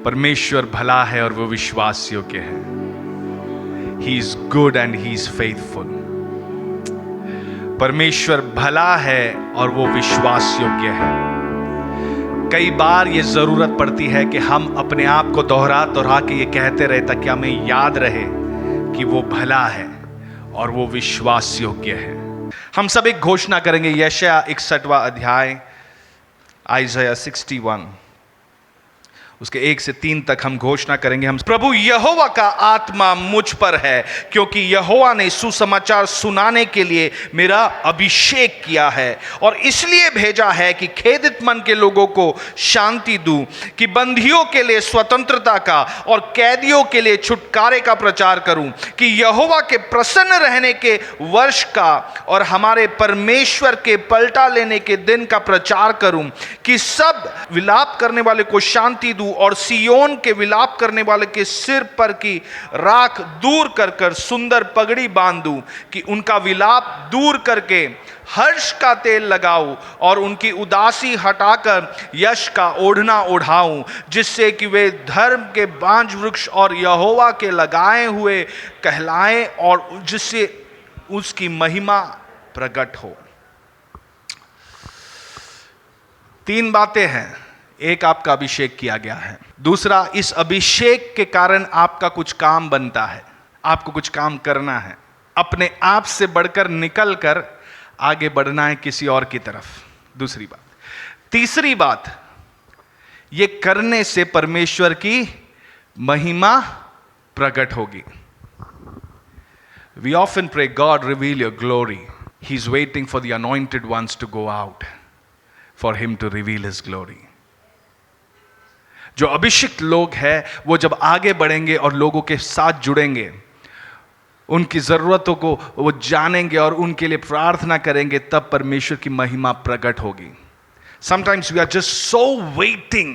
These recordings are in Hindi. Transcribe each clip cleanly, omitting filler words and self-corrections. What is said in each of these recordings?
परमेश्वर भला है और वो विश्वास योग्य है। He is good and he is faithful. परमेश्वर भला है और वो विश्वास योग्य है। कई बार ये जरूरत पड़ती है कि हम अपने आप को दोहरा दोहरा के ये कहते रहे ताकि हमें याद रहे कि वो भला है और वो विश्वास योग्य है। हम सब एक घोषणा करेंगे, यशायाह 61वां अध्याय, आइज़ाया 61 उसके 1 से 3 तक हम घोषणा करेंगे। हम प्रभु यहोवा का आत्मा मुझ पर है, क्योंकि यहोवा ने सुसमाचार सुनाने के लिए मेरा अभिषेक किया है और इसलिए भेजा है कि खेदित मन के लोगों को शांति दूं, कि बंदियों के लिए स्वतंत्रता का और कैदियों के लिए छुटकारे का प्रचार करूं, कि यहोवा के प्रसन्न रहने के वर्ष का और हमारे परमेश्वर के पलटा लेने के दिन का प्रचार करूं, कि सब विलाप करने वाले को शांति दूं और सियोन के विलाप करने वाले के सिर पर की राख दूर कर कर सुंदर पगड़ी बांध दूं, कि उनका विलाप दूर करके हर्ष का तेल लगाऊं और उनकी उदासी हटाकर यश का ओढ़ना ओढ़ाऊं, जिससे कि वे धर्म के बांज वृक्ष और यहोवा के लगाए हुए कहलाएं और जिससे उसकी महिमा प्रकट हो। 3 बातें हैं। एक, आपका अभिषेक किया गया है। दूसरा, इस अभिषेक के कारण आपका कुछ काम बनता है, आपको कुछ काम करना है, अपने आप से बढ़कर निकल कर आगे बढ़ना है किसी और की तरफ। दूसरी बात। तीसरी बात, ये करने से परमेश्वर की महिमा प्रकट होगी। We often pray, God reveal your glory. He's waiting for the anointed ones to go out for him to reveal his glory. जो अभिषिक्त लोग हैं वो जब आगे बढ़ेंगे और लोगों के साथ जुड़ेंगे, उनकी ज़रूरतों को वो जानेंगे और उनके लिए प्रार्थना करेंगे, तब परमेश्वर की महिमा प्रकट होगी। Sometimes we are just so waiting.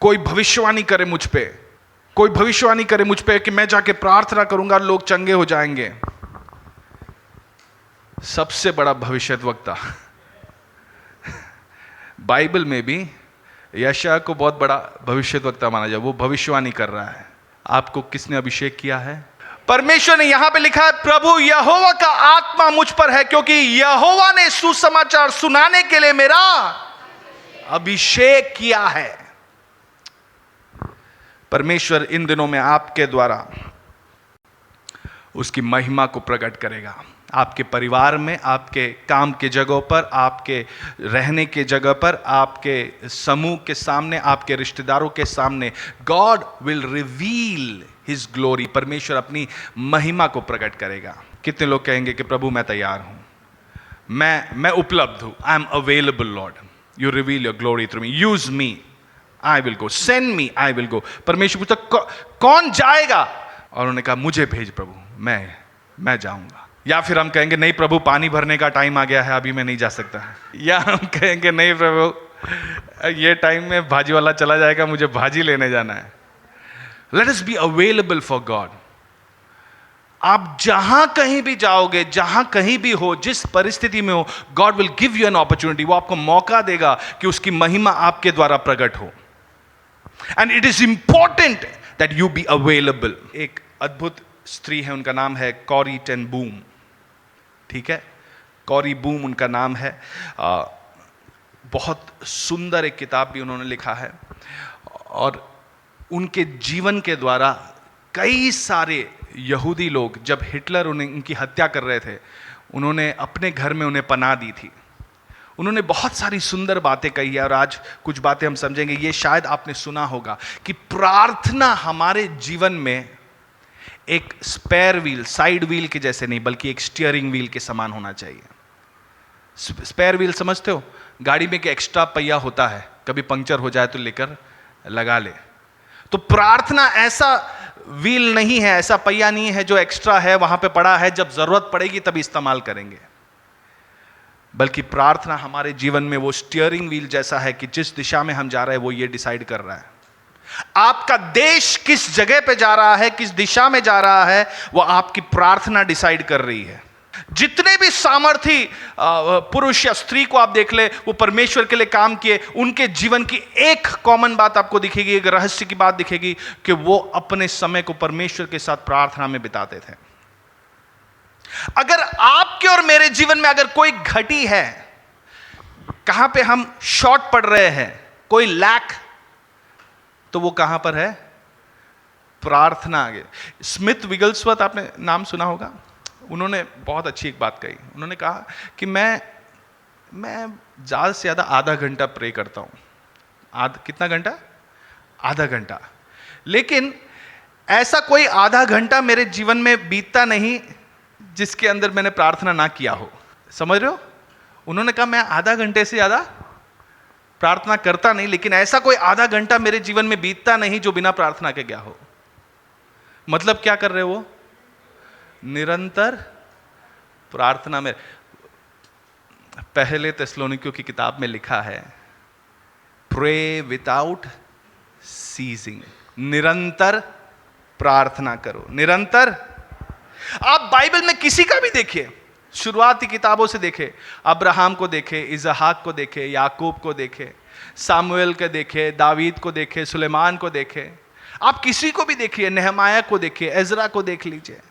कोई भविष्यवाणी करे मुझ पे, कोई भविष्यवाणी करे मुझ पे कि मैं जाके प्रार्थना करूंगा लोग चंगे हो जाएंगे। सबसे बड़ा भविष्यद्वक्ता बाइबल में भी यशायाह को बहुत बड़ा भविष्यद्वक्ता माना जाए। वो भविष्यवाणी कर रहा है। आपको किसने अभिषेक किया है? परमेश्वर ने यहां पे लिखा है, प्रभु यहोवा का आत्मा मुझ पर है, क्योंकि यहोवा ने सुसमाचार सुनाने के लिए मेरा अभिषेक किया है। परमेश्वर इन दिनों में आपके द्वारा उसकी महिमा को प्रकट करेगा। आपके परिवार में, आपके काम के जगहों पर, आपके रहने के जगह पर, आपके समूह के सामने, आपके रिश्तेदारों के सामने, God will reveal his glory. परमेश्वर अपनी महिमा को प्रकट करेगा। कितने लोग कहेंगे कि प्रभु मैं तैयार हूं, मैं उपलब्ध हूं, I am available Lord, you reveal your glory through me, use me, I will go, send me, I will go. परमेश्वर पूछता कौन जाएगा? और उन्होंने कहा मुझे भेज प्रभु, मैं जाऊंगा। या फिर हम कहेंगे नहीं प्रभु पानी भरने का टाइम आ गया है, अभी मैं नहीं जा सकता। या हम कहेंगे नहीं प्रभु ये टाइम में भाजी वाला चला जाएगा, मुझे भाजी लेने जाना है। Let us be available for God. आप जहां कहीं भी जाओगे, जहां कहीं भी हो, जिस परिस्थिति में हो, God will give you an opportunity. वो आपको मौका देगा कि उसकी महिमा आपके द्वारा प्रकट हो। And it is important that you be available. एक अद्भुत स्त्री है, उनका नाम है कॉरी टेन बूम। ठीक है, कॉरी बूम उनका नाम है। बहुत सुंदर एक किताब भी उन्होंने लिखा है और उनके जीवन के द्वारा कई सारे यहूदी लोग, जब हिटलर उनकी हत्या कर रहे थे, उन्होंने अपने घर में उन्हें पनाह दी थी। उन्होंने बहुत सारी सुंदर बातें कही है और आज कुछ बातें हम समझेंगे। ये शायद आपने सुना होगा कि प्रार्थना हमारे जीवन में एक स्पेयर व्हील, साइड व्हील के जैसे नहीं, बल्कि एक स्टीयरिंग व्हील के समान होना चाहिए। स्पेयर व्हील समझते हो? गाड़ी में एक एक्स्ट्रा पहिया होता है, कभी पंक्चर हो जाए तो लेकर लगा ले। तो प्रार्थना ऐसा व्हील नहीं है, ऐसा पहिया नहीं है जो एक्स्ट्रा है, वहां पे पड़ा है, जब जरूरत पड़ेगी तभी इस्तेमाल करेंगे। बल्कि प्रार्थना हमारे जीवन में वो स्टीयरिंग व्हील जैसा है कि जिस दिशा में हम जा रहे हैं वो ये डिसाइड कर रहा है। आपका देश किस जगह पे जा रहा है, किस दिशा में जा रहा है, वो आपकी प्रार्थना डिसाइड कर रही है। जितने भी सामर्थी पुरुष या स्त्री को आप देख ले, वो परमेश्वर के लिए काम किए, उनके जीवन की एक कॉमन बात आपको दिखेगी, एक रहस्य की बात दिखेगी कि वो अपने समय को परमेश्वर के साथ प्रार्थना में बिताते थे। अगर आपके और मेरे जीवन में अगर कोई घटी है, कहां पे हम शॉर्ट पड़ रहे हैं, कोई लैक, तो वो कहां पर है? प्रार्थना आगे। स्मिथ विगलस्वर्थ, आपने नाम सुना होगा, उन्होंने बहुत अच्छी एक बात कही। उन्होंने कहा कि मैं ज़्यादा से ज़्यादा आधा घंटा प्रे करता हूँ। कितना घंटा? आधा घंटा। लेकिन ऐसा कोई आधा घंटा मेरे जीवन में बीतता नहीं जिसके अंदर मैंने प्रार्थना ना किया हो। समझ रहे हो? उन्होंने कहा मैं आधा घंटे से ज़्यादा प्रार्थना करता नहीं, लेकिन ऐसा कोई आधा घंटा मेरे जीवन में बीतता नहीं जो बिना प्रार्थना के गया हो। मतलब क्या कर रहे हो? निरंतर प्रार्थना में। पहले थिस्सलुनीकियों की किताब में लिखा है, प्रे विदाउट सीजिंग, निरंतर प्रार्थना करो, निरंतर। आप बाइबल में किसी का भी देखिए, शुरुआती किताबों से देखे, अब्राहम को देखे, इसहाक को देखे, याकूब को देखे, सामुएल को देखे, दावीद को देखे, सुलेमान को देखे, आप किसी को भी देखिए, नेहमाया को देखिए, एजरा को देख लीजिए,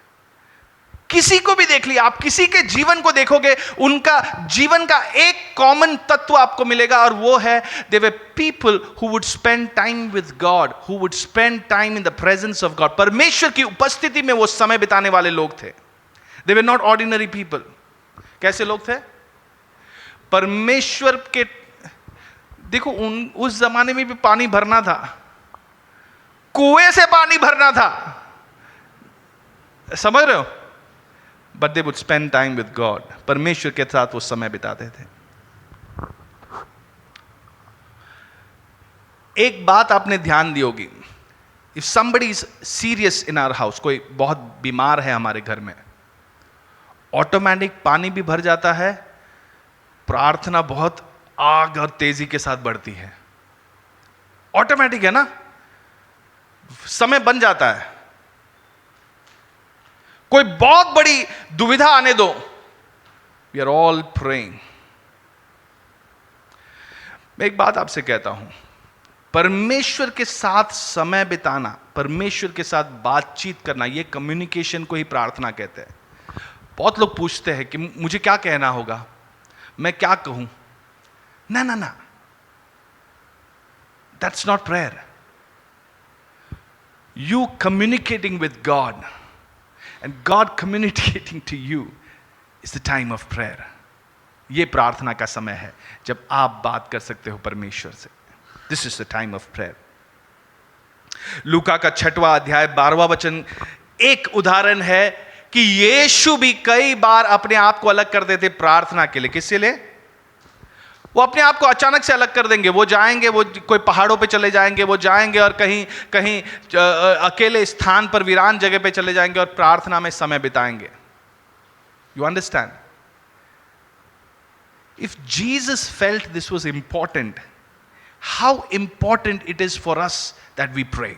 किसी को भी देख लिया, आप किसी के जीवन को देखोगे, उनका जीवन का एक कॉमन तत्व आपको मिलेगा, और वो है they were people who would spend time with God, who would spend time in the presence of God. परमेश्वर की उपस्थिति में वो समय बिताने वाले लोग थे। दे वर नॉट ऑर्डिनरी पीपल। कैसे लोग थे? परमेश्वर के, देखो उस जमाने में भी पानी भरना था, कुएं से पानी भरना था, समझ रहे हो? But they would spend time with God. परमेश्वर के साथ वो समय बिताते थे। एक बात आपने ध्यान दी होगी, if somebody is serious in our house, कोई बहुत बीमार है हमारे घर में, ऑटोमेटिक पानी भी भर जाता है, प्रार्थना बहुत आग और तेजी के साथ बढ़ती है। ऑटोमेटिक है ना, समय बन जाता है। कोई बहुत बड़ी दुविधा आने दो, वी आर ऑल प्रेइंग। मैं एक बात आपसे कहता हूं, परमेश्वर के साथ समय बिताना, परमेश्वर के साथ बातचीत करना, यह कम्युनिकेशन को ही प्रार्थना कहते हैं। बहुत लोग पूछते हैं कि मुझे क्या कहना होगा, मैं क्या कहूं? ना ना ना, that's not prayer. You communicating with God and God communicating to you is the time of prayer. ये प्रार्थना का समय है जब आप बात कर सकते हो परमेश्वर से। This is the time of prayer. लूका का 6वां अध्याय 12वां वचन एक उदाहरण है कि यीशु भी कई बार अपने आप को अलग कर देते प्रार्थना के लिए। किसके लिए? वो अपने आप को अचानक से अलग कर देंगे, वो जाएंगे, वो कोई पहाड़ों पे चले जाएंगे, वो जाएंगे और कहीं कहीं अकेले स्थान पर, वीरान जगह पे चले जाएंगे और प्रार्थना में समय बिताएंगे। You understand? If Jesus felt this was important, how important it is for us that we pray.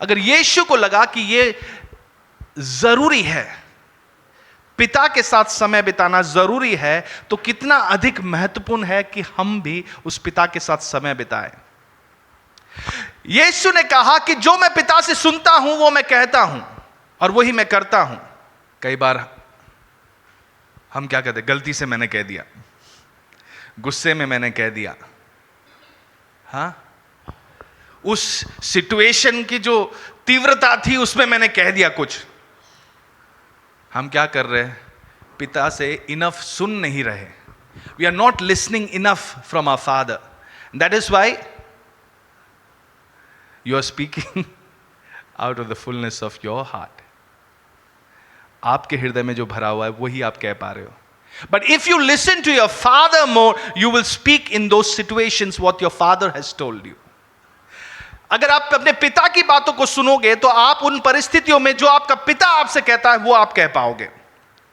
अगर यीशु को लगा कि ये जरूरी है, पिता के साथ समय बिताना जरूरी है, तो कितना अधिक महत्वपूर्ण है कि हम भी उस पिता के साथ समय बिताएं। यीशु ने कहा कि जो मैं पिता से सुनता हूं वो मैं कहता हूं और वही मैं करता हूं। कई बार हम क्या कहते, गलती से मैंने कह दिया, गुस्से में मैंने कह दिया, हाँ, उस सिचुएशन की जो तीव्रता थी उसमें मैंने कह दिया कुछ। हम क्या कर रहे हैं? पिता से इनफ सुन नहीं रहे। We are not listening enough from our father. That is why you are speaking out of the fullness of your heart. आपके हृदय में जो भरा हुआ है वही आप कह पा रहे हो। But if you listen to your father more, you will speak in those situations what your father has told you. अगर आप अपने पिता की बातों को सुनोगे तो आप उन परिस्थितियों में जो आपका पिता आपसे कहता है वो आप कह पाओगे।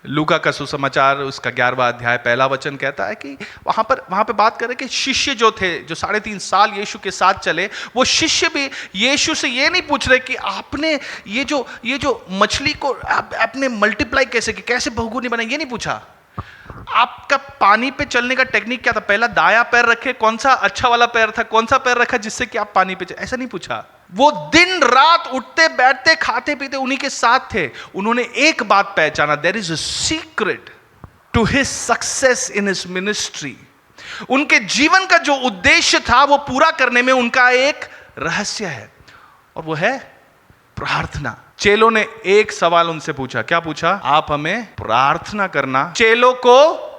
लूका का सुसमाचार उसका 11वां अध्याय 1 वचन कहता है कि वहां पे बात करें कि शिष्य जो थे, जो 3.5 साल यीशु के साथ चले, वो शिष्य भी यीशु से ये नहीं पूछ रहे कि आपने ये जो मछली को आपने मल्टीप्लाई कैसे की, कैसे बहुगुनी बनाई, ये नहीं पूछा। आपका पानी पे चलने का टेक्निक क्या था, पहला दाया पैर रखे, कौन सा अच्छा वाला पैर था, कौन सा पैर रखा जिससे कि आप पानी पे ऐसा नहीं पूछा। वो दिन रात उठते बैठते खाते पीते उन्हीं के साथ थे। उन्होंने एक बात पहचाना, there is a secret to his success in his ministry. उनके जीवन का जो उद्देश्य था वो पूरा करने में उनका एक रहस्य है, और वो है प्रार्थना। चेलों ने एक सवाल उनसे पूछा, क्या पूछा? आप हमें प्रार्थना करना, चेलों को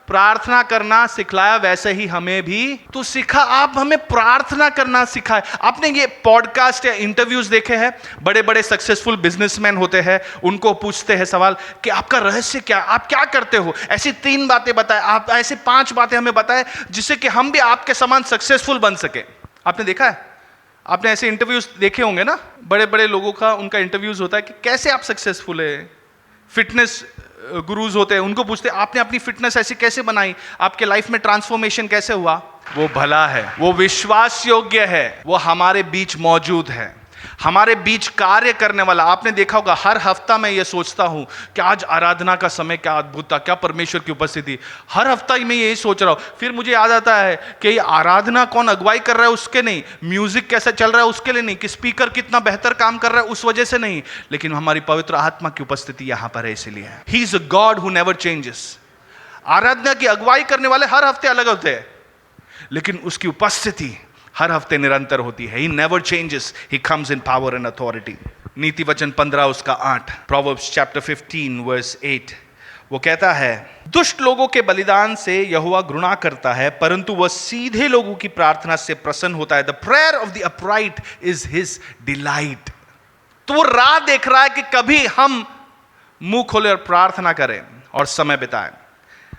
प्रार्थना करना सिखलाया, वैसे ही हमें भी तो सिखा, आप हमें प्रार्थना करना सिखाए। आपने ये पॉडकास्ट या इंटरव्यूज देखे हैं, बड़े बड़े सक्सेसफुल बिजनेसमैन होते हैं, उनको पूछते हैं सवाल कि आपका रहस्य क्या, आप क्या करते हो, ऐसी 3 बातें बताएं, आप ऐसे 5 बातें हमें बताएं जिससे कि हम भी आपके समान सक्सेसफुल बन सके। आपने देखा है, आपने ऐसे इंटरव्यूज देखे होंगे ना, बड़े बड़े लोगों का उनका इंटरव्यूज होता है कि कैसे आप सक्सेसफुल है। फिटनेस गुरुज होते हैं, उनको पूछते हैं आपने अपनी फिटनेस ऐसी कैसे बनाई, आपके लाइफ में ट्रांसफॉर्मेशन कैसे हुआ। वो भला है, वो विश्वास योग्य है, वो हमारे बीच मौजूद है, हमारे बीच कार्य करने वाला। आपने देखा होगा, हर हफ्ता मैं ये सोचता हूं कि आज आराधना का समय क्या अद्भुत था, क्या परमेश्वर की उपस्थिति। हर हफ्ता मैं यही सोच रहा हूं। फिर मुझे याद आता है कि ये आराधना कौन अगुवाई कर रहा है उसके नहीं, म्यूजिक कैसा चल रहा है उसके लिए नहीं, कि स्पीकर कितना बेहतर काम कर रहा है उस वजह से नहीं, लेकिन हमारी पवित्र आत्मा की उपस्थिति यहां पर है, इसलिए he is a God who never changes. आराधना की अगुवाई करने वाले हर हफ्ते अलग होते हैं, लेकिन उसकी उपस्थिति हर हफ्ते निरंतर होती है। He never changes. He comes in power and authority. नीति वचन 15 उसका 8, Proverbs chapter 15 verse 8, वो कहता है, दुष्ट लोगों के बलिदान से यहोवा घृणा करता है, परंतु वह सीधे लोगों की प्रार्थना से प्रसन्न होता है। The prayer of the upright is his delight. तो वो राह देख रहा है कि कभी हम मुंह खोले और प्रार्थना करें और समय बिताएं।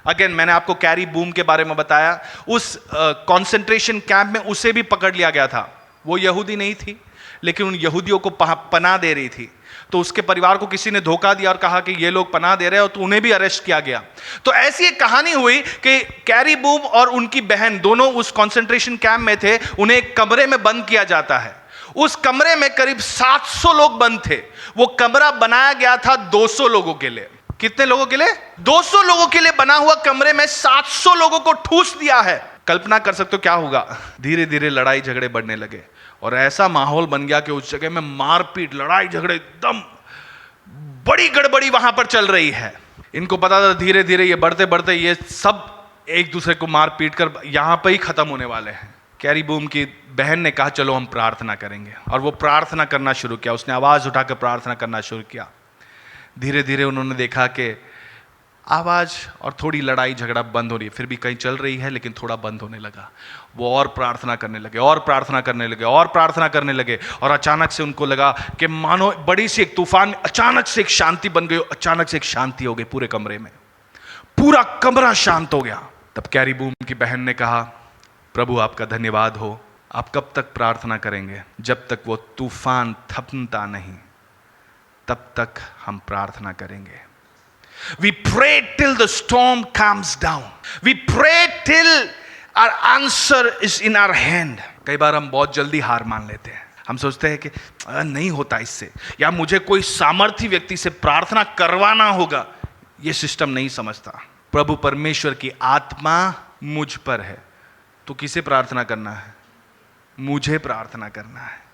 अगेन, मैंने आपको कैरी बूम के बारे में बताया, उस कंसंट्रेशन कैंप में उसे भी पकड़ लिया गया था। वो यहूदी नहीं थी, लेकिन उन यहूदियों को पनाह दे रही थी। तो उसके परिवार को किसी ने धोखा दिया और कहा कि ये लोग पनाह दे रहे हो, तो उन्हें भी अरेस्ट किया गया। तो ऐसी एक कहानी हुई कि कैरी बूम और उनकी बहन दोनों उस कंसंट्रेशन कैंप में थे। उन्हें एक कमरे में बंद किया जाता है। उस कमरे में करीब 700 लोग बंद थे। वो कमरा बनाया गया था 200 लोगों के लिए। कितने लोगों के लिए? 200 लोगों के लिए बना हुआ कमरे में 700 लोगों को ठूस दिया है। कल्पना कर सकते हो क्या होगा? धीरे धीरे लड़ाई झगड़े बढ़ने लगे और ऐसा माहौल बन गया कि उस जगह में मारपीट, लड़ाई झगड़े, एकदम बड़ी गड़बड़ी वहां पर चल रही है। इनको पता था धीरे धीरे ये बढ़ते बढ़ते ये सब एक दूसरे को मार पीट कर यहां पर ही खत्म होने वाले हैं। कैरी बूम की बहन ने कहा चलो हम प्रार्थना करेंगे, और वो प्रार्थना करना शुरू किया। उसने आवाज उठाकर प्रार्थना करना शुरू किया। धीरे धीरे उन्होंने देखा कि आवाज और थोड़ी लड़ाई झगड़ा बंद हो रही है, फिर भी कहीं चल रही है लेकिन थोड़ा बंद होने लगा। वो और प्रार्थना करने लगे और प्रार्थना करने लगे और प्रार्थना करने लगे, और अचानक से उनको लगा कि मानो बड़ी सी एक तूफान, अचानक से एक शांति बन गई। अचानक से एक शांति हो गई पूरे कमरे में, पूरा कमरा शांत हो गया। तब कैरी बूम की बहन ने कहा, प्रभु आपका धन्यवाद हो, आप कब तक प्रार्थना करेंगे? जब तक वो तूफान थमता नहीं तब तक हम प्रार्थना करेंगे। We pray till the storm calms down. We pray till our answer is in our hand. कई बार हम बहुत जल्दी हार मान लेते हैं। हम सोचते हैं कि नहीं होता इससे, या मुझे कोई सामर्थी व्यक्ति से प्रार्थना करवाना होगा। ये सिस्टम नहीं समझता। प्रभु परमेश्वर की आत्मा मुझ पर है, तो किसे प्रार्थना करना है? मुझे प्रार्थना करना है।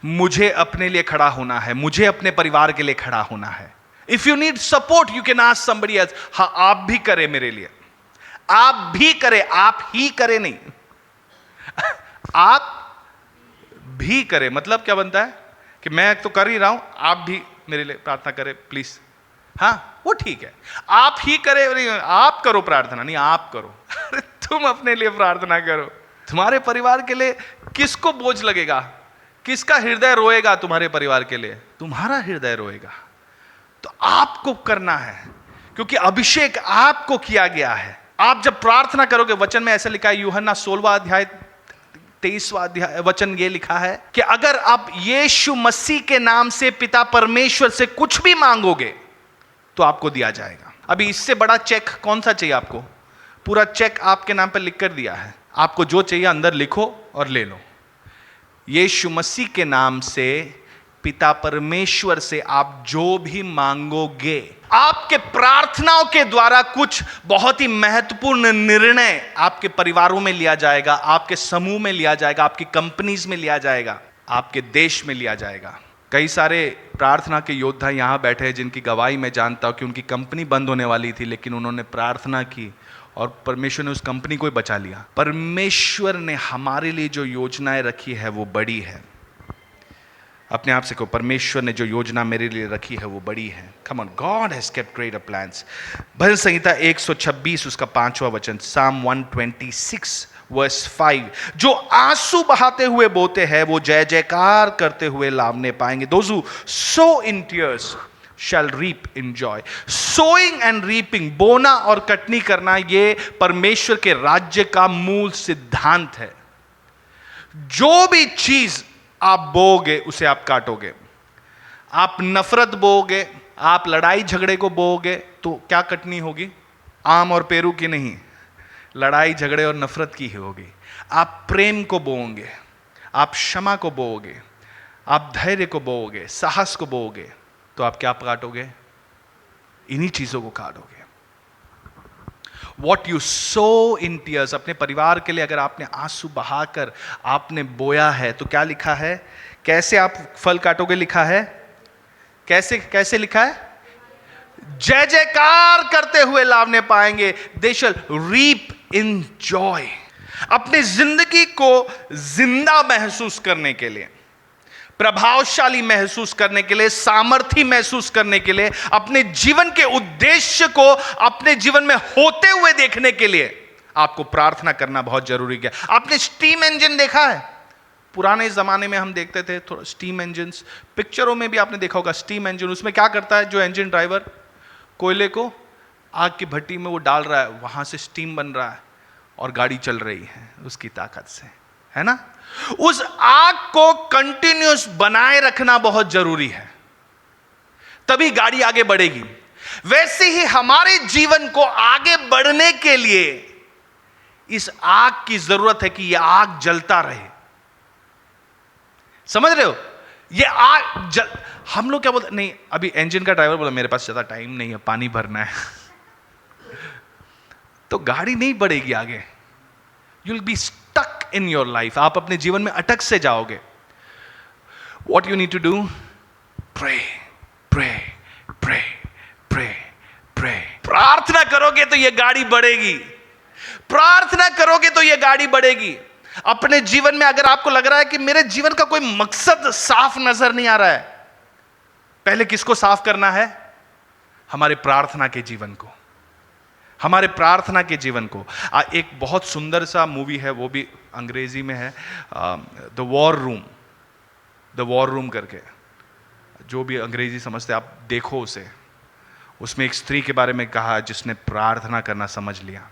मुझे अपने लिए खड़ा होना है, मुझे अपने परिवार के लिए खड़ा होना है। If you need support you can ask somebody else. हाँ, आप भी करें मेरे लिए, आप भी करें, आप ही करें नहीं आप भी करें। मतलब क्या बनता है कि मैं तो कर ही रहा हूं, आप भी मेरे लिए प्रार्थना करें प्लीज। हाँ, वो ठीक है, आप ही करें, आप करो प्रार्थना, नहीं आप करो। अरे तुम अपने लिए प्रार्थना करो। तुम्हारे परिवार के लिए किसको बोझ लगेगा? किसका हृदय रोएगा तुम्हारे परिवार के लिए? तुम्हारा हृदय रोएगा। तो आपको करना है, क्योंकि अभिषेक आपको किया गया है। आप जब प्रार्थना करोगे, वचन में ऐसा लिखा है, यूहन्ना 16वां अध्याय 23वां अध्याय वचन ये लिखा है कि अगर आप यीशु मसीह के नाम से पिता परमेश्वर से कुछ भी मांगोगे तो आपको दिया जाएगा। अभी इससे बड़ा चेक कौन सा चाहिए आपको? पूरा चेक आपके नाम पर लिख कर दिया है, आपको जो चाहिए अंदर लिखो और ले लो। यीशु मसीह के नाम से पिता परमेश्वर से आप जो भी मांगोगे, आपके प्रार्थनाओं के द्वारा कुछ बहुत ही महत्वपूर्ण निर्णय आपके परिवारों में लिया जाएगा, आपके समूह में लिया जाएगा, आपकी कंपनीज में लिया जाएगा, आपके देश में लिया जाएगा। कई सारे प्रार्थना के योद्धा यहां बैठे हैं जिनकी गवाही मैं जानता हूं कि उनकी कंपनी बंद होने वाली थी, लेकिन उन्होंने प्रार्थना की और परमेश्वर ने उस कंपनी को ही बचा लिया। परमेश्वर ने हमारे लिए जो योजनाएं रखी है वो बड़ी है। अपने आप से कहो, परमेश्वर ने जो योजना मेरे लिए रखी है वो बड़ी है। Come on, God has kept greater plans. भजन संहिता 126 उसका 5वां वचन, Psalm 126 वर्स 5, जो आंसू बहाते हुए बोते हैं वो जय जयकार करते हुए लावने पाएंगे। Those who sow in tears shall reap in joy. Sowing and reaping, बोना और कटनी करना, ये परमेश्वर के राज्य का मूल सिद्धांत है। जो भी चीज आप बोओगे उसे आप काटोगे। आप नफरत बोओगे, आप लड़ाई झगड़े को बोओगे तो क्या कटनी होगी? आम और पेरू की नहीं, लड़ाई झगड़े और नफरत की ही होगी। आप प्रेम को बोओगे, आप क्षमा को बोओगे, आप धैर्य को बोओगे, साहस को बोओगे, तो आप क्या काटोगे? इन्हीं चीजों को काटोगे। What you sow in tears, अपने परिवार के लिए अगर आपने आंसू बहाकर आपने बोया है तो क्या लिखा है? कैसे आप फल काटोगे लिखा है? कैसे कैसे लिखा है? जय जयकार करते हुए लावने पाएंगे। They shall reap in joy। अपनी जिंदगी को जिंदा महसूस करने के लिए, प्रभावशाली महसूस करने के लिए, सामर्थी महसूस करने के लिए, अपने जीवन के उद्देश्य को अपने जीवन में होते हुए देखने के लिए आपको प्रार्थना करना बहुत जरूरी है। आपने स्टीम इंजन देखा है? पुराने जमाने में हम देखते थे थोड़ा स्टीम इंजन, पिक्चरों में भी आपने देखा होगा स्टीम इंजन। उसमें क्या करता है जो इंजन ड्राइवर? कोयले को आग की भट्टी में वो डाल रहा है, वहां से स्टीम बन रहा है और गाड़ी चल रही है उसकी ताकत से, है ना? उस आग को कंटिन्यूस बनाए रखना बहुत जरूरी है, तभी गाड़ी आगे बढ़ेगी। वैसे ही हमारे जीवन को आगे बढ़ने के लिए इस आग की जरूरत है कि यह आग जलता रहे। समझ रहे हो? ये आग हम लोग क्या बोलते, नहीं अभी इंजन का ड्राइवर बोला मेरे पास ज्यादा टाइम नहीं है, पानी भरना है तो गाड़ी नहीं बढ़ेगी आगे। You will be stuck in your life, आप अपने जीवन में अटक से जाओगे। What you need to do? Pray pray pray pray pray. प्रार्थना करोगे तो यह गाड़ी बढ़ेगी, प्रार्थना करोगे तो यह गाड़ी बढ़ेगी। अपने जीवन में अगर आपको लग रहा है कि मेरे जीवन का कोई मकसद साफ नजर नहीं आ रहा है, पहले किसको साफ करना है? हमारे प्रार्थना के जीवन को, हमारे प्रार्थना के जीवन को। एक बहुत सुंदर सा मूवी है, वो भी अंग्रेजी में है, द वॉर रूम करके। जो भी अंग्रेजी समझते आप देखो उसे। उसमें एक स्त्री के बारे में कहा जिसने प्रार्थना करना समझ लिया,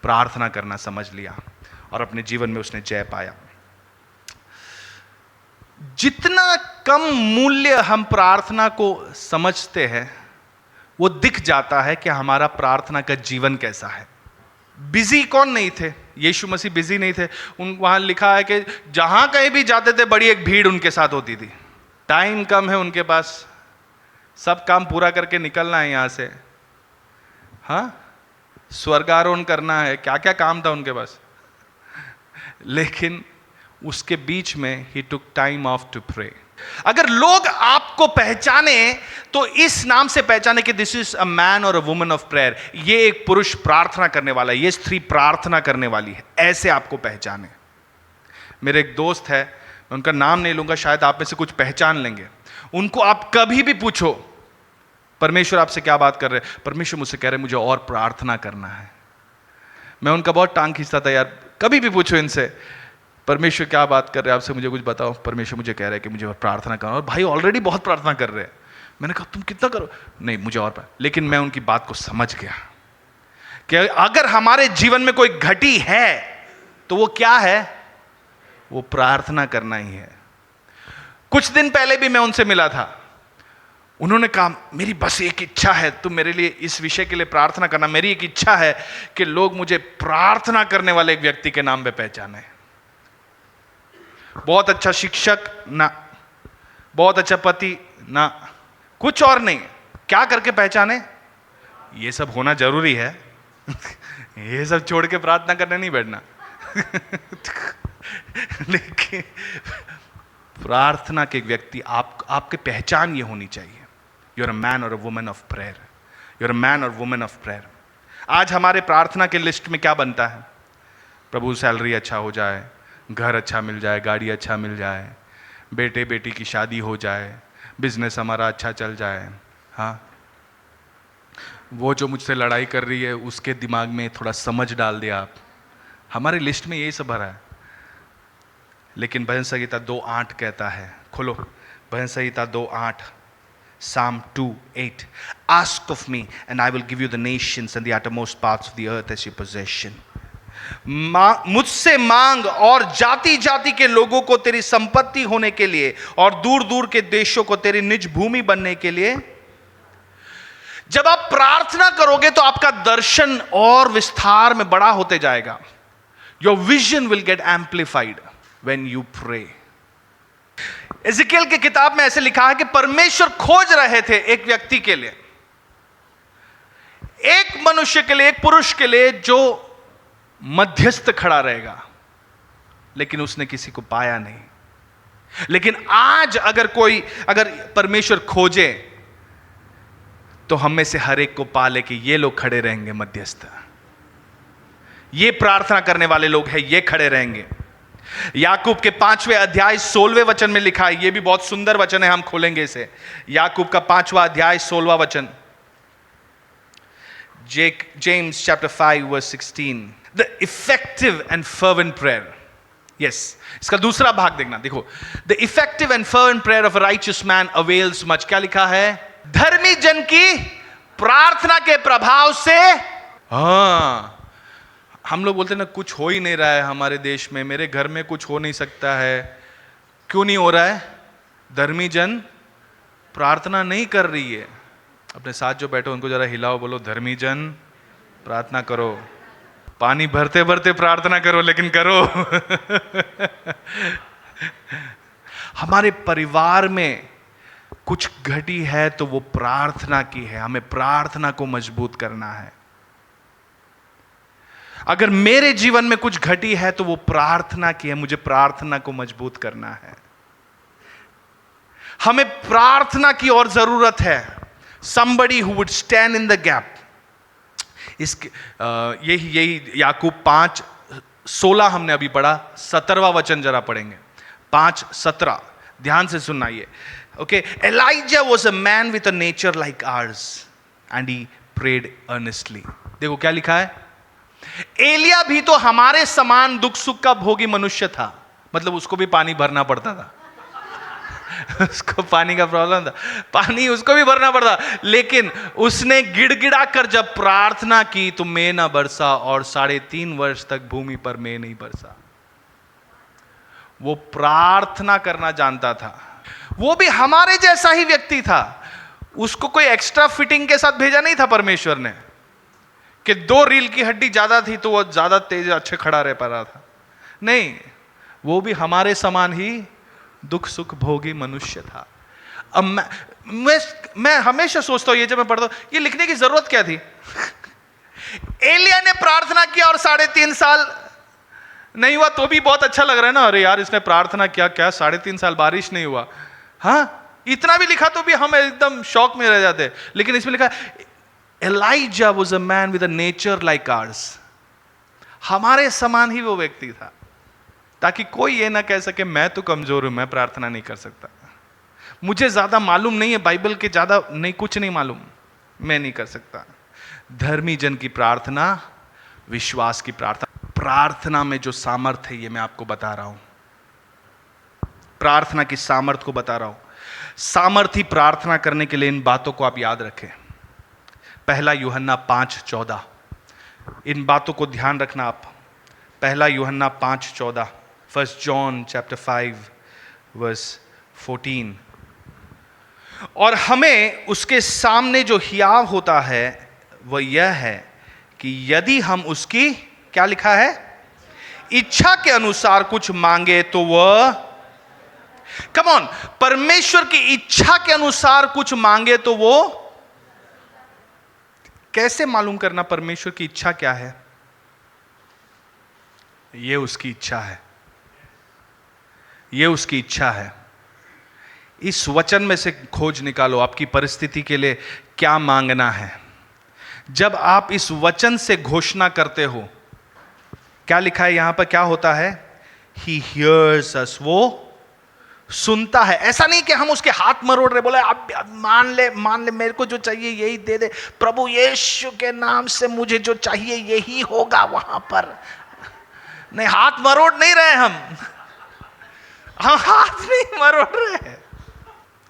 प्रार्थना करना समझ लिया और अपने जीवन में उसने जय पाया। जितना कम मूल्य हम प्रार्थना को समझते हैं वो दिख जाता है कि हमारा प्रार्थना का जीवन कैसा है। बिजी कौन नहीं थे? यीशु मसीह बिजी नहीं थे। वहां लिखा है कि जहां कहीं भी जाते थे बड़ी एक भीड़ उनके साथ होती थी। टाइम कम है उनके पास, सब काम पूरा करके निकलना है यहां से, हाँ, स्वर्गारोहण करना है, क्या क्या काम था उनके पास। लेकिन उसके बीच में he took time off to pray. अगर लोग आपको पहचाने तो इस नाम से पहचाने कि this is a man or a woman of prayer, ये एक पुरुष प्रार्थना करने वाला है, ये स्त्री प्रार्थना करने वाली है, ऐसे आपको पहचाने। मेरे एक दोस्त है, मैं उनका नाम नहीं लूंगा, शायद आप में से कुछ पहचान लेंगे। उनको आप कभी भी पूछो परमेश्वर आपसे क्या बात कर रहे हैं, परमेश्वर मुझसे कह रहे मुझे और प्रार्थना करना है। मैं उनका बहुत टांग खींचता था, यार कभी भी पूछो इनसे परमेश्वर क्या बात कर रहे हैं आपसे, मुझे कुछ बताओ। परमेश्वर मुझे कह रहे हैं कि मुझे और प्रार्थना करना, और भाई ऑलरेडी बहुत प्रार्थना कर रहे हैं। मैंने कहा तुम कितना करो, नहीं मुझे और लेकिन मैं उनकी बात को समझ गया कि अगर हमारे जीवन में कोई घटी है तो वो क्या है? वो प्रार्थना करना ही है। कुछ दिन पहले भी मैं उनसे मिला था। उन्होंने कहा मेरी बस एक इच्छा है, तुम मेरे लिए इस विषय के लिए प्रार्थना करना। मेरी एक इच्छा है कि लोग मुझे प्रार्थना करने वाले एक व्यक्ति के नाम पे पहचाने। बहुत अच्छा शिक्षक ना, बहुत अच्छा पति ना, कुछ और नहीं, क्या करके पहचाने? ये सब होना जरूरी है ये सब छोड़ के प्रार्थना करने नहीं बैठना लेकिन प्रार्थना के व्यक्ति आपके पहचान ये होनी चाहिए, you are a man or a woman of prayer, you are a man or woman of prayer. आज हमारे प्रार्थना के लिस्ट में क्या बनता है? प्रभु सैलरी अच्छा हो जाए, घर अच्छा मिल जाए, गाड़ी अच्छा मिल जाए, बेटे बेटी की शादी हो जाए, बिजनेस हमारा अच्छा चल जाए। हाँ, वो जो मुझसे लड़ाई कर रही है उसके दिमाग में थोड़ा समझ डाल दिया आप। हमारे लिस्ट में यही सब भरा है। लेकिन भजन संहिता 2:8 कहता है, खोलो भजन संहिता 2:8, Psalm 2:8, ask of me and I will give you the nations and the uttermost parts of the earth as your possession। मुझसे मांग और जाति जाति के लोगों को तेरी संपत्ति होने के लिए और दूर दूर के देशों को तेरी निज भूमि बनने के लिए। जब आप प्रार्थना करोगे तो आपका दर्शन और विस्तार में बड़ा होते जाएगा। Your vision will get amplified when you pray. Ezekiel की किताब में ऐसे लिखा है कि परमेश्वर खोज रहे थे एक व्यक्ति के लिए, एक मनुष्य के लिए, एक पुरुष के लिए जो मध्यस्थ खड़ा रहेगा, लेकिन उसने किसी को पाया नहीं। लेकिन आज अगर परमेश्वर खोजे तो हम में से हर एक को पाले कि ये लोग खड़े रहेंगे मध्यस्थ, ये प्रार्थना करने वाले लोग हैं, ये खड़े रहेंगे। याकूब के 5वें अध्याय 16वें वचन में लिखा है, ये भी बहुत सुंदर वचन है, हम खोलेंगे इसे। याकूब का 5वां अध्याय 16वां वचन, James chapter 5 verse 16, the effective and fervent prayer। yes, इसका दूसरा भाग देखना, देखो, the effective and fervent prayer of a righteous man avails much। क्या लिखा है? धर्मी जन की प्रार्थना के प्रभाव से। हाँ, हम लोग बोलते हैं ना, कुछ हो ही नहीं रहा है हमारे देश में, मेरे घर में कुछ हो नहीं सकता है। क्यों नहीं हो रहा है? धर्मी जन प्रार्थना नहीं कर रही है। अपने साथ जो बैठो उनको जरा हिलाओ, बोलो धर्मी जन प्रार्थना करो। पानी भरते भरते प्रार्थना करो, लेकिन करो हमारे परिवार में कुछ घटी है तो वो प्रार्थना की है। हमें प्रार्थना को मजबूत करना है। अगर मेरे जीवन में कुछ घटी है तो वो प्रार्थना की है। मुझे प्रार्थना को मजबूत करना है। हमें प्रार्थना की और जरूरत है। somebody who would stand in the gap। यही याकूब 5:16 हमने अभी पढ़ा, 17वां वचन जरा पढ़ेंगे, 5:17, ध्यान से सुनना ये। Okay, Elijah was a man with a nature like ours and he prayed earnestly। देखो क्या लिखा है, एलिया भी तो हमारे समान दुख सुख का भोगी मनुष्य था। मतलब उसको भी पानी भरना पड़ता था उसको पानी का प्रॉब्लम था, पानी उसको भी भरना पड़ता, लेकिन उसने गिड़गिड़ा कर जब प्रार्थना की तो मेघ ना बरसा और 3.5 वर्ष तक भूमि पर मेघ नहीं बरसा। वो प्रार्थना करना जानता था। वो भी हमारे जैसा ही व्यक्ति था। उसको कोई एक्स्ट्रा फिटिंग के साथ भेजा नहीं था परमेश्वर ने कि 2 रील की हड्डी ज्यादा थी तो वो ज्यादा तेज अच्छे खड़ा रह पा रहा था। नहीं, वो भी हमारे समान ही दुख सुख भोगी मनुष्य था। अब मैं हमेशा सोचता हूं, ये जब मैं पढ़ता हूं, ये लिखने की जरूरत क्या थी? एलिया ने प्रार्थना किया और 3.5 साल नहीं हुआ तो भी बहुत अच्छा लग रहा है ना। अरे यार, इसने प्रार्थना किया, क्या 3.5 साल बारिश नहीं हुआ? हाँ, इतना भी लिखा तो भी हम एकदम शौक में रह जाते। लेकिन इसमें लिखा Elijah was a man with a nature like ours। हमारे समान ही वो व्यक्ति था, ताकि कोई ये ना कह सके मैं तो कमजोर हूं, मैं प्रार्थना नहीं कर सकता, मुझे ज्यादा मालूम नहीं है, बाइबल के ज्यादा नहीं, कुछ नहीं मालूम, मैं नहीं कर सकता। धर्मी जन की प्रार्थना, विश्वास की प्रार्थना, प्रार्थना में जो सामर्थ्य है ये मैं आपको बता रहा हूं। प्रार्थना की सामर्थ्य को बता रहा हूं। सामर्थ्य प्रार्थना करने के लिए इन बातों को आप याद रखें। 1 यूहन्ना 5:14, इन बातों को ध्यान रखना आप। 1 यूहन्ना 5:14, 1 John chapter 5 verse 14। और हमें उसके सामने जो हियाव होता है वह यह है कि यदि हम उसकी, क्या लिखा है, इच्छा के अनुसार कुछ मांगे तो वह, कम ऑन, परमेश्वर की इच्छा के अनुसार कुछ मांगे तो वो, कैसे मालूम करना परमेश्वर की इच्छा क्या है? ये उसकी इच्छा है, ये उसकी इच्छा है। इस वचन में से खोज निकालो आपकी परिस्थिति के लिए क्या मांगना है। जब आप इस वचन से घोषणा करते हो, क्या लिखा है यहां पर, क्या होता है? He hears us, वो सुनता है। ऐसा नहीं कि हम उसके हाथ मरोड़ रहे, बोले अब मान ले मेरे को जो चाहिए यही दे दे, प्रभु यीशु के नाम से मुझे जो चाहिए यही होगा वहां पर। नहीं, हाथ मरोड़ नहीं रहे हम हाथ नहीं मरोड़ रहे।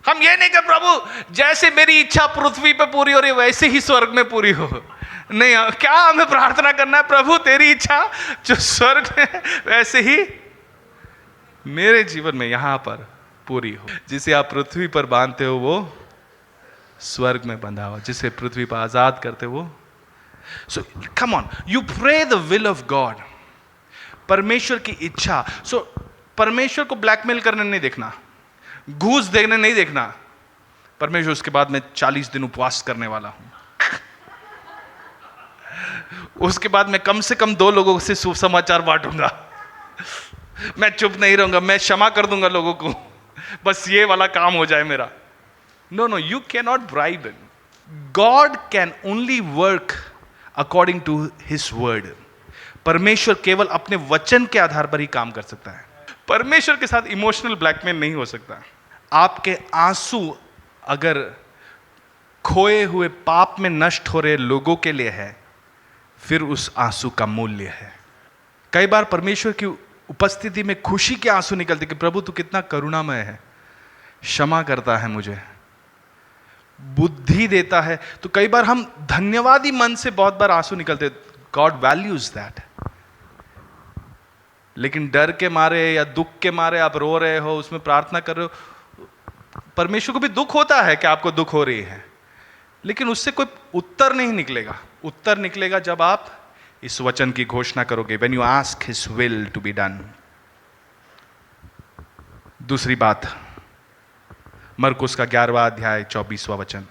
हम ये नहीं कि प्रभु जैसे मेरी इच्छा पृथ्वी पे पूरी हो रही है वैसे ही स्वर्ग में पूरी हो। नहीं, क्या हमें प्रार्थना करना है? प्रभु तेरी इच्छा जो स्वर्ग में वैसे ही मेरे जीवन में यहां पर पूरी हो। जिसे आप पृथ्वी पर बांधते हो वो स्वर्ग में बंधा हो, जिसे पृथ्वी पर आजाद करते हो। So come on, you pray the will of God, परमेश्वर की इच्छा। सो परमेश्वर को ब्लैकमेल करने नहीं देखना, घूस देने नहीं देखना। परमेश्वर उसके बाद मैं 40 दिन उपवास करने वाला हूं, उसके बाद मैं कम से कम 2 लोगों से सुसमाचार बांटूंगा, मैं चुप नहीं रहूंगा, मैं क्षमा कर दूंगा लोगों को, बस ये वाला काम हो जाए मेरा। No no, you can not bribe. God can only work according to his word. परमेश्वर केवल अपने वचन के आधार पर ही काम कर सकता है। परमेश्वर के साथ इमोशनल ब्लैकमेल नहीं हो सकता। आपके आंसू अगर खोए हुए पाप में नष्ट हो रहे लोगों के लिए है, फिर उस आंसू का मूल्य है। कई बार परमेश्वर की उपस्थिति में खुशी के आंसू निकलते कि प्रभु तू कितना करुणामय है, क्षमा करता है मुझे, बुद्धि देता है। तो कई बार हम धन्यवादी मन से बहुत बार आंसू निकलते, गॉड वैल्यूज दैट। लेकिन डर के मारे या दुख के मारे आप रो रहे हो, उसमें प्रार्थना कर रहे हो, परमेश्वर को भी दुख होता है कि आपको दुख हो रही है, लेकिन उससे कोई उत्तर नहीं निकलेगा। उत्तर निकलेगा जब आप इस वचन की घोषणा करोगे, when you ask his will to be done। दूसरी बात, मरकुस का 11वां अध्याय 24वां वचन।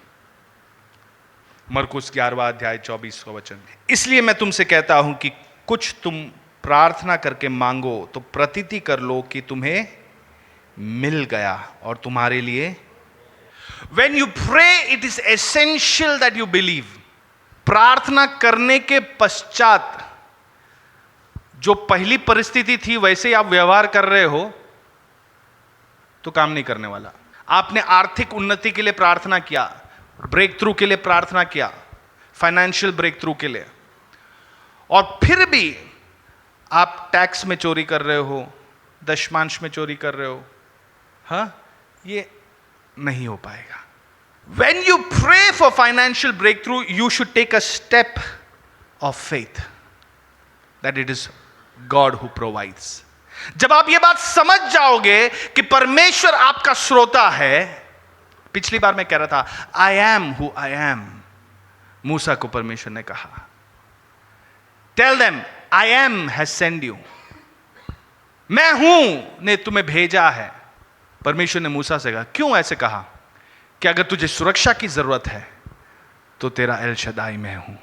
मरकुस 11वां अध्याय 24वां वचन। इसलिए मैं तुमसे कहता हूं कि कुछ तुम प्रार्थना करके मांगो तो प्रतीति कर लो कि तुम्हें मिल गया और तुम्हारे लिए। When you pray, it is essential that you believe। प्रार्थना करने के पश्चात जो पहली परिस्थिति थी वैसे ही आप व्यवहार कर रहे हो तो काम नहीं करने वाला। आपने आर्थिक उन्नति के लिए प्रार्थना किया, ब्रेक थ्रू के लिए प्रार्थना किया, फाइनेंशियल ब्रेक थ्रू के लिए, और फिर भी आप टैक्स में चोरी कर रहे हो, दशमांश में चोरी कर रहे हो, हाँ, ये नहीं हो पाएगा। When you pray for financial breakthrough, you should take a step of faith that it is God who provides। जब आप ये बात समझ जाओगे कि परमेश्वर आपका श्रोता है। पिछली बार मैं कह रहा था I am who I am, मूसा को परमेश्वर ने कहा Tell them I am has sent you। मैं हूं ने तुम्हें भेजा है। परमेश्वर ने मूसा से कहा, क्यों ऐसे कहा? कि अगर तुझे सुरक्षा की जरूरत है तो तेरा एल शदाई मैं हूं।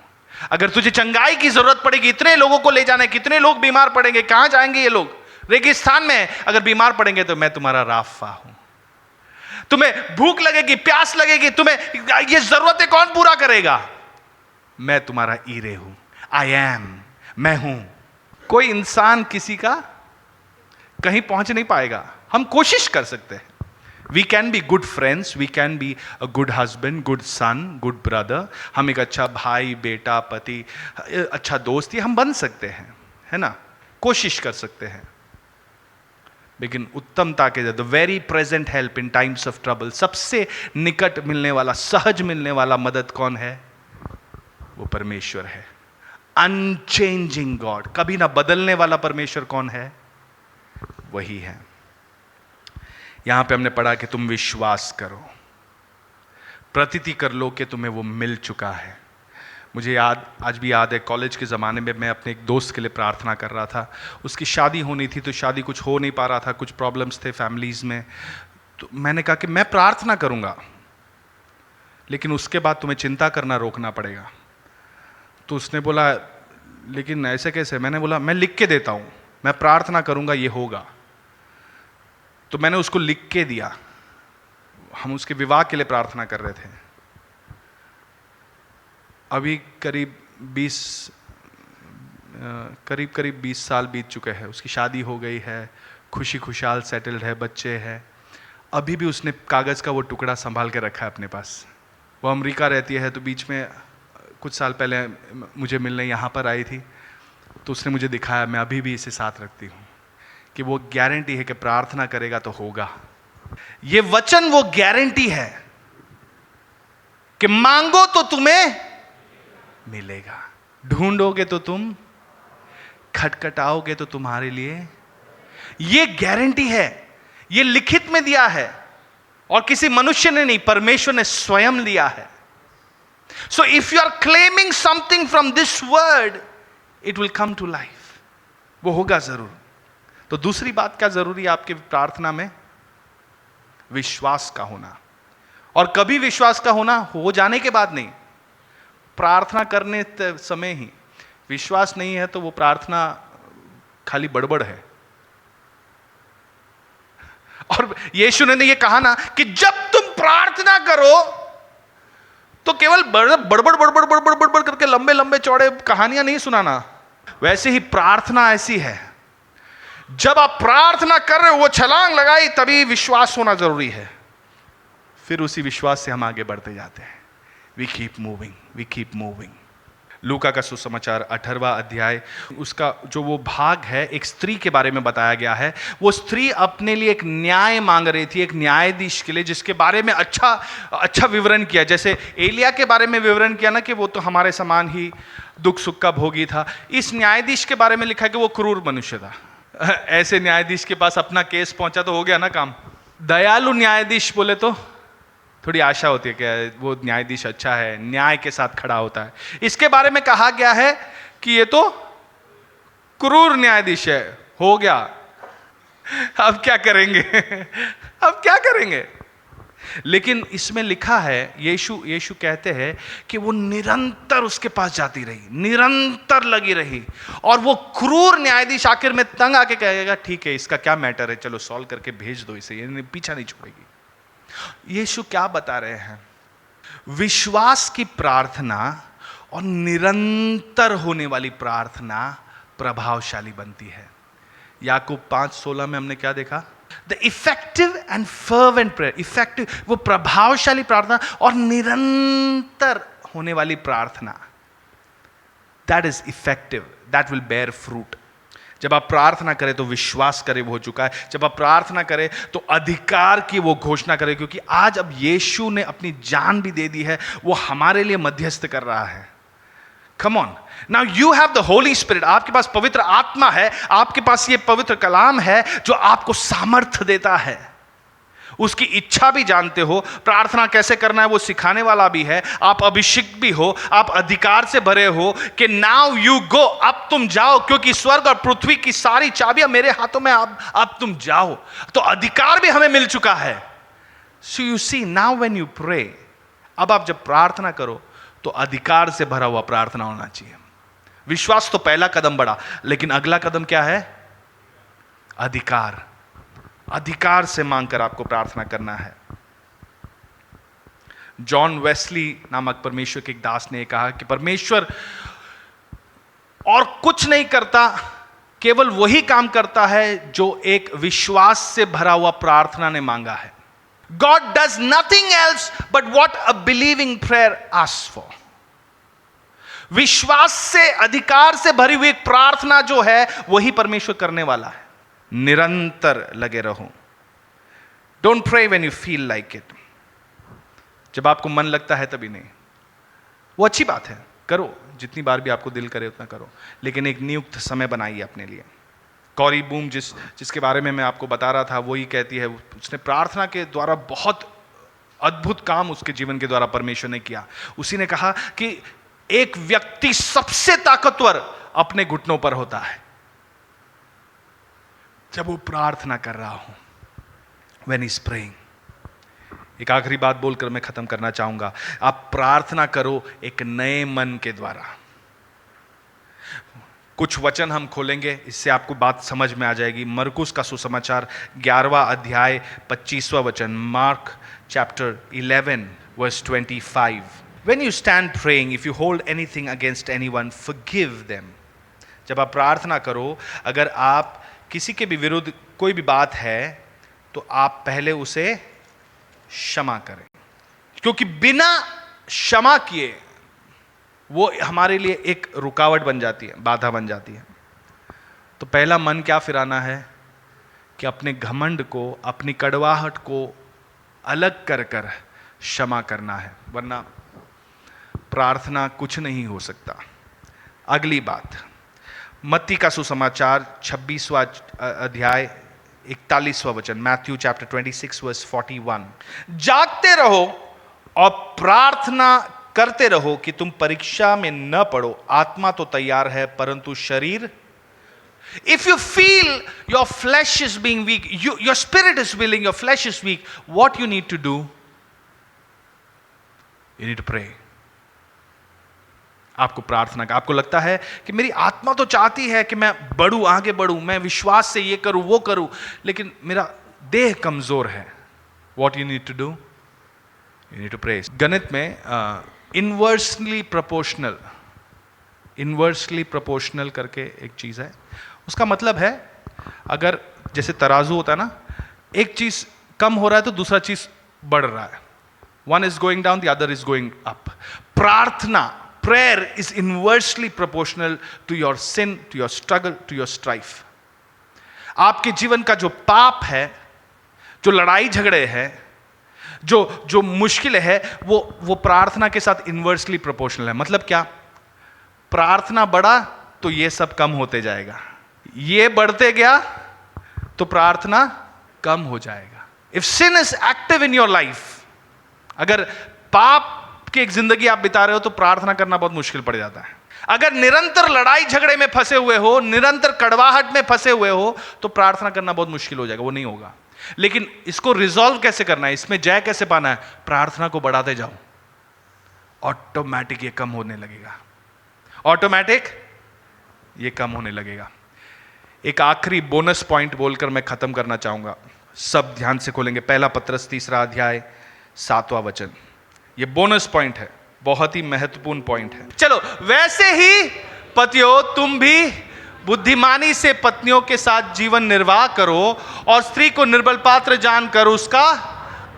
अगर तुझे चंगाई की जरूरत पड़ेगी, इतने लोगों को ले जाना है, कितने लोग बीमार पड़ेंगे, कहां जाएंगे ये लोग, रेगिस्तान में अगर बीमार पड़ेंगे तो मैं तुम्हारा राफा हूं। तुम्हें भूख लगेगी, प्यास लगेगी, तुम्हें ये जरूरतें कौन पूरा करेगा? मैं तुम्हारा ईरे हूं। आई एम, मैं हूं। कोई इंसान किसी का कहीं पहुंच नहीं पाएगा। हम कोशिश कर सकते हैं। We can be good friends, we can be a good husband, good son, good brother। हम एक अच्छा भाई, बेटा, पति, अच्छा दोस्त ये हम बन सकते हैं, है ना, कोशिश कर सकते हैं। लेकिन उत्तमता के the very present help in times of trouble, सबसे निकट मिलने वाला, सहज मिलने वाला मदद कौन है? वो परमेश्वर है। अनचेंजिंग गॉड, कभी ना बदलने वाला परमेश्वर कौन है? वही है। यहां पे हमने पढ़ा कि तुम विश्वास करो। प्रतीति कर लो कि तुम्हें वो मिल चुका है। मुझे आज भी याद है, कॉलेज के ज़माने में मैं अपने एक दोस्त के लिए प्रार्थना कर रहा था। उसकी शादी होनी थी, तो शादी कुछ हो नहीं पा रहा था, कुछ प्रॉब्लम्स थे फैमिलीज़ में। तो मैंने कहा कि मैं प्रार्थना करूँगा, लेकिन उसके बाद तुम्हें चिंता करना रोकना पड़ेगा। तो उसने बोला लेकिन ऐसे कैसे? मैंने बोला मैं लिख के देता हूँ, मैं प्रार्थना करूँगा, ये होगा। तो मैंने उसको लिख के दिया। हम उसके विवाह के लिए प्रार्थना कर रहे थे। अभी करीब 20 साल बीत चुके हैं। उसकी शादी हो गई है, खुशी खुशहाल सेटल्ड है, बच्चे हैं। अभी भी उसने कागज़ का वो टुकड़ा संभाल के रखा है अपने पास। वो अमेरिका रहती है, तो बीच में कुछ साल पहले मुझे मिलने यहाँ पर आई थी, तो उसने मुझे दिखाया। मैं अभी भी इसे साथ रखती हूँ कि वो गारंटी है कि प्रार्थना करेगा तो होगा। ये वचन वो गारंटी है कि मांगो तो तुम्हें मिलेगा, ढूंढोगे तो तुम, खटखटाओगे तो तुम्हारे लिए। ये गारंटी है, ये लिखित में दिया है, और किसी मनुष्य ने नहीं, परमेश्वर ने स्वयं दिया है। So if you are claiming something from this word, it will come to life. वो होगा जरूर। तो दूसरी बात क्या जरूरी है आपके प्रार्थना में? विश्वास का होना। और कभी विश्वास का होना हो जाने के बाद नहीं, प्रार्थना करने समय ही। विश्वास नहीं है तो वो प्रार्थना खाली बड़बड़ है। और यीशु ने ये कहा ना कि जब तुम प्रार्थना करो तो केवल बड़बड़ बड़बड़ बड़बड़ बड़बड़ बड़बड़ करके लंबे लंबे चौड़े कहानियां नहीं सुनाना। वैसे ही प्रार्थना ऐसी है, जब आप प्रार्थना कर रहे हो, वो छलांग लगाई, तभी विश्वास होना जरूरी है। फिर उसी विश्वास से हम आगे बढ़ते जाते हैं। We keep moving, we keep moving. Luka का सुसमाचार 18वां अध्याय, उसका जो वो भाग है, एक स्त्री के बारे में बताया गया है। वो स्त्री अपने लिए एक न्याय मांग रही थी, एक न्यायाधीश के लिए, जिसके बारे में अच्छा विवरण किया। जैसे एलिया के बारे में विवरण किया ना कि वो तो हमारे समान ही दुख सुख का भोगी था। इस न्यायाधीश के बारे में लिखा है कि वो क्रूर मनुष्य था। ऐसे न्यायाधीश के पास अपना केस पहुंचा तो हो गया ना काम। दयालु न्यायाधीश बोले तो थोड़ी आशा होती है कि वो न्यायाधीश अच्छा है, न्याय के साथ खड़ा होता है। इसके बारे में कहा गया है कि ये तो क्रूर न्यायाधीश है। हो गया, अब क्या करेंगे? अब क्या करेंगे? लेकिन इसमें लिखा है, यीशु कहते हैं कि वो निरंतर उसके पास जाती रही, निरंतर लगी रही। और वो क्रूर न्यायाधीश आखिर में तंग आके कहेगा, ठीक है, इसका क्या मैटर है, चलो सॉल्व करके भेज दो इसे, ये पीछा नहीं छोड़ेगी। यीशु क्या बता रहे हैं? विश्वास की प्रार्थना और निरंतर होने वाली प्रार्थना प्रभावशाली बनती है। याकूब 5:16 में हमने क्या देखा? The effective and fervent prayer. Effective, वो प्रभावशाली प्रार्थना, और निरंतर होने वाली प्रार्थना, that is effective, that will bear fruit. जब आप प्रार्थना करें तो विश्वास करें वो हो चुका है। जब आप प्रार्थना करें तो अधिकार की वो घोषणा करें, क्योंकि आज अब यीशु ने अपनी जान भी दे दी है, वो हमारे लिए मध्यस्थ कर रहा है। Come on, now you have the Holi spirit. आपके पास पवित्र आत्मा है, आपके पास ये पवित्र कलाम है जो आपको सामर्थ्य देता है। उसकी इच्छा भी जानते हो, प्रार्थना कैसे करना है वो सिखाने वाला भी है। आप अभिषिक्त भी हो, आप अधिकार से भरे हो कि नाउ यू गो, अब तुम जाओ, क्योंकि स्वर्ग और पृथ्वी की सारी चाबियां मेरे हाथों में, अब तुम जाओ। तो अधिकार भी हमें मिल चुका है। So you see, now when you pray, अब आप जब प्रार्थना करो तो अधिकार से भरा हुआ प्रार्थना होना चाहिए। विश्वास तो पहला कदम बढ़ा, लेकिन अगला कदम क्या है? अधिकार। अधिकार से मांगकर आपको प्रार्थना करना है। जॉन वेस्ली नामक परमेश्वर के एक दास ने कहा कि परमेश्वर और कुछ नहीं करता, केवल वही काम करता है जो एक विश्वास से भरा हुआ प्रार्थना ने मांगा है। God does nothing else but what a believing prayer asks for. विश्वास से, अधिकार से भरी हुई प्रार्थना जो है वही परमेश्वर करने वाला है। निरंतर लगे रहो। Don't pray when you feel like it. जब आपको मन लगता है तभी नहीं। वो अच्छी बात है, करो, जितनी बार भी आपको दिल करे उतना करो, लेकिन एक नियुक्त समय बनाइए अपने लिए। कॉरी बूम जिसके बारे में मैं आपको बता रहा था, वही कहती है, उसने प्रार्थना के द्वारा बहुत अद्भुत काम उसके जीवन के द्वारा परमेश्वर ने किया। उसी ने कहा कि एक व्यक्ति सबसे ताकतवर अपने घुटनों पर होता है जब वो प्रार्थना कर रहा हो, when he's praying। एक आखिरी बात बोलकर मैं खत्म करना चाहूंगा। आप प्रार्थना करो एक नए मन के द्वारा। कुछ वचन हम खोलेंगे, इससे आपको बात समझ में आ जाएगी। मरकुस का सुसमाचार 11वां अध्याय 25वां वचन, Mark chapter 11 verse 25। When you stand praying, if you hold anything against anyone, forgive them। जब आप प्रार्थना करो, अगर आप किसी के भी विरुद्ध कोई भी बात है तो आप पहले उसे क्षमा करें, क्योंकि बिना क्षमा किए वो हमारे लिए एक रुकावट बन जाती है, बाधा बन जाती है। तो पहला मन क्या फिराना है कि अपने घमंड को, अपनी कड़वाहट को अलग कर कर क्षमा करना है, वरना प्रार्थना कुछ नहीं हो सकता। अगली बात, मत्ती का सुसमाचार 26वां अध्याय 41वां वचन, मैथ्यू चैप्टर 26 वर्स 41। जागते रहो और प्रार्थना करते रहो कि तुम परीक्षा में न पड़ो। आत्मा तो तैयार है परंतु शरीर, if you feel your flesh is being weak, your spirit is willing, your flesh is weak, what you need to do? You need to pray। आपको प्रार्थना का, आपको लगता है कि मेरी आत्मा तो चाहती है कि मैं बढ़ूं, आगे बढ़ूं, मैं विश्वास से ये करूं वो करूं, लेकिन मेरा देह कमजोर है। What you need to do? You need to pray। गणित में इनवर्सली प्रोपोर्शनल करके एक चीज है। उसका मतलब है, अगर जैसे तराजू होता है ना, एक चीज कम हो रहा है तो दूसरा चीज बढ़ रहा है। One is going down, the other is going up. प्रार्थना, prayer is inversely proportional to your sin, to your struggle, to your strife। आपके जीवन का जो पाप है, जो लड़ाई झगड़े हैं, जो मुश्किल है, वो प्रार्थना के साथ इनवर्सली प्रोपोर्शनल है। मतलब क्या? प्रार्थना बढ़ा तो ये सब कम होते जाएगा, ये बढ़ते गया तो प्रार्थना कम हो जाएगा। If sin is active in your life, अगर पाप की एक जिंदगी आप बिता रहे हो तो प्रार्थना करना बहुत मुश्किल पड़ जाता है। अगर निरंतर लड़ाई झगड़े में फंसे हुए हो, निरंतर कड़वाहट में फंसे हुए हो, तो प्रार्थना करना बहुत मुश्किल हो जाएगा, वो नहीं होगा। लेकिन इसको रिजॉल्व कैसे करना है, इसमें जय कैसे पाना है? प्रार्थना को बढ़ाते जाओ, ऑटोमेटिक ये कम होने लगेगा, ऑटोमेटिक ये कम होने लगेगा। एक आखिरी बोनस पॉइंट बोलकर मैं खत्म करना चाहूंगा। सब ध्यान से खोलेंगे, पहला पत्रस 3 अध्याय 7वां वचन। ये बोनस पॉइंट है, बहुत ही महत्वपूर्ण पॉइंट है। चलो, वैसे ही पतियों तुम भी बुद्धिमानी से पत्नियों के साथ जीवन निर्वाह करो और स्त्री को निर्बल पात्र जानकर उसका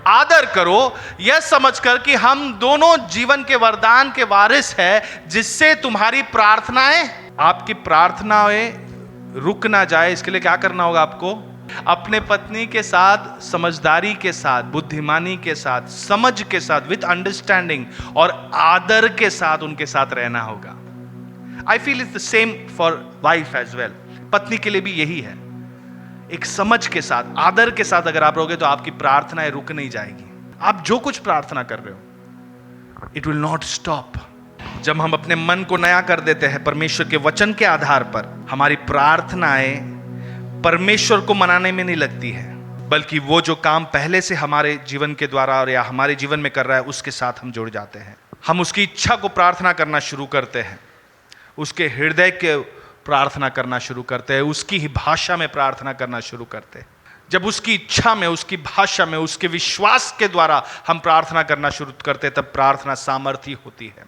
आदर करो, यह समझकर कि हम दोनों जीवन के वरदान के वारिस हैं, जिससे तुम्हारी प्रार्थनाएं, आपकी प्रार्थनाएं रुक ना जाए। इसके लिए क्या करना होगा आपको? अपने पत्नी के साथ समझदारी के साथ, बुद्धिमानी के साथ, समझ के साथ, विथ अंडरस्टैंडिंग और आदर के साथ उनके साथ रहना होगा। I feel it's the same for wife as well. पत्नी के लिए भी यही है, एक समझ के साथ, आदर के साथ अगर आप रहोगे तो आपकी प्रार्थनाएं रुक नहीं जाएगी। आप जो कुछ प्रार्थना कर रहे हो, इट विल नॉट स्टॉप। जब हम अपने मन को नया कर देते हैं परमेश्वर के वचन के आधार पर, हमारी प्रार्थनाएं परमेश्वर को मनाने में नहीं लगती है, बल्कि वो जो काम पहले से हमारे जीवन के द्वारा और या हमारे जीवन में कर रहा है उसके साथ हम जुड़ जाते हैं। हम उसकी इच्छा को प्रार्थना करना शुरू करते हैं, उसके हृदय के प्रार्थना करना शुरू करते हैं, उसकी ही भाषा में प्रार्थना करना शुरू करते हैं। जब उसकी इच्छा में, उसकी भाषा में, उसके विश्वास के द्वारा हम प्रार्थना करना शुरू करते हैं, तब प्रार्थना सामर्थी होती है।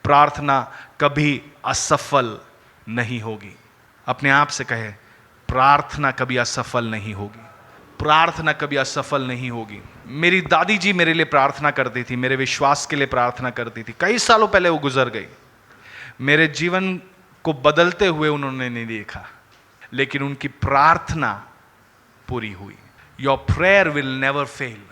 प्रार्थना कभी असफल नहीं होगी। अपने आप से कहे, प्रार्थना कभी असफल नहीं होगी, प्रार्थना कभी असफल नहीं होगी। मेरी दादी जी मेरे लिए प्रार्थना करती थी, मेरे विश्वास के लिए प्रार्थना करती थी। कई सालों पहले वो गुजर गई, मेरे जीवन को बदलते हुए उन्होंने नहीं देखा, लेकिन उनकी प्रार्थना पूरी हुई। Your prayer will never fail.